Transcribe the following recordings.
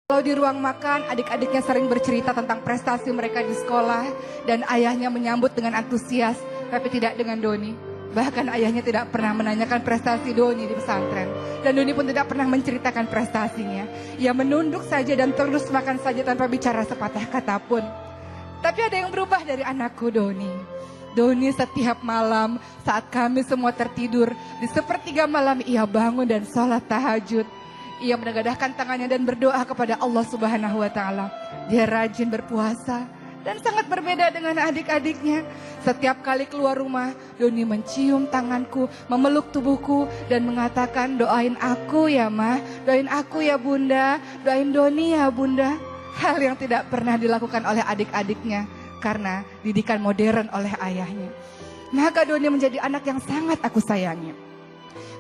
Kalau di ruang makan, adik-adiknya sering bercerita tentang prestasi mereka di sekolah dan ayahnya menyambut dengan antusias, tapi tidak dengan Doni. Bahkan ayahnya tidak pernah menanyakan prestasi Doni di pesantren. Dan Doni pun tidak pernah menceritakan prestasinya. Ia menunduk saja dan terus makan saja tanpa bicara sepatah kata pun. Tapi ada yang berubah dari anakku Doni. Doni setiap malam saat kami semua tertidur, di sepertiga malam ia bangun dan sholat tahajud. Ia menengadahkan tangannya dan berdoa kepada Allah Subhanahu wa Ta'ala. Dia rajin berpuasa dan sangat berbeda dengan adik-adiknya. Setiap kali keluar rumah, Doni mencium tanganku, memeluk tubuhku dan mengatakan, doain aku ya Ma, doain aku ya Bunda, doain Doni ya Bunda. Hal yang tidak pernah dilakukan oleh adik-adiknya karena didikan modern oleh ayahnya. Maka Doni menjadi anak yang sangat aku sayangi.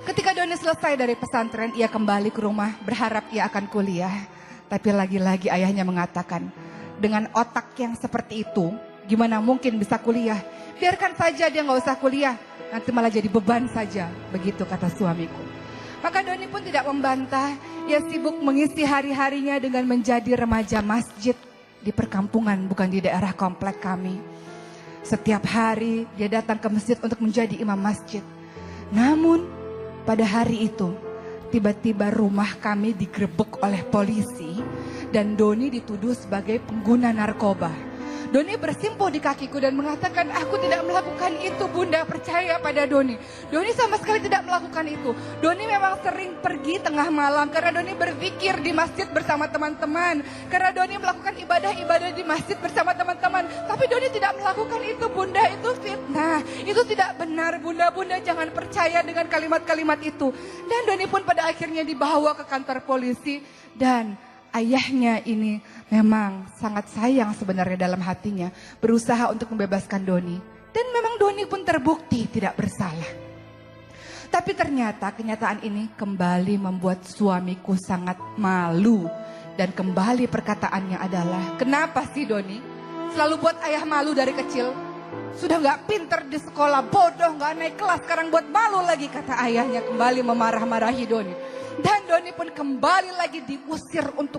Ketika Doni selesai dari pesantren, ia kembali ke rumah berharap ia akan kuliah. Tapi lagi-lagi ayahnya mengatakan, dengan otak yang seperti itu, gimana mungkin bisa kuliah? Biarkan saja dia nggak usah kuliah, nanti malah jadi beban saja. Begitu kata suamiku. Maka Doni pun tidak membantah, ia sibuk mengisi hari-harinya dengan menjadi remaja masjid di perkampungan, bukan di daerah komplek kami. Setiap hari dia datang ke masjid untuk menjadi imam masjid. Namun pada hari itu, tiba-tiba rumah kami digerebek oleh polisi dan Doni dituduh sebagai pengguna narkoba. Doni bersimpuh di kakiku dan mengatakan, aku tidak melakukan itu Bunda, percaya pada Doni. Doni sama sekali tidak melakukan itu. Doni memang sering pergi tengah malam karena Doni berzikir di masjid bersama teman-teman. Karena Doni melakukan ibadah-ibadah di masjid bersama teman-teman. Tapi Doni tidak melakukan itu Bunda, itu fitnah. Itu tidak benar Bunda, Bunda jangan percaya dengan kalimat-kalimat itu. Dan Doni pun pada akhirnya dibawa ke kantor polisi dan ayahnya ini memang sangat sayang sebenarnya dalam hatinya, berusaha untuk membebaskan Doni. Dan memang Doni pun terbukti tidak bersalah. Tapi ternyata kenyataan ini kembali membuat suamiku sangat malu. Dan kembali perkataannya adalah, kenapa sih Doni selalu buat ayah malu dari kecil? Sudah gak pinter di sekolah, bodoh, gak naik kelas, sekarang buat malu lagi, kata ayahnya kembali memarah-marahi Doni. Dan Doni pun kembali lagi diusir untuk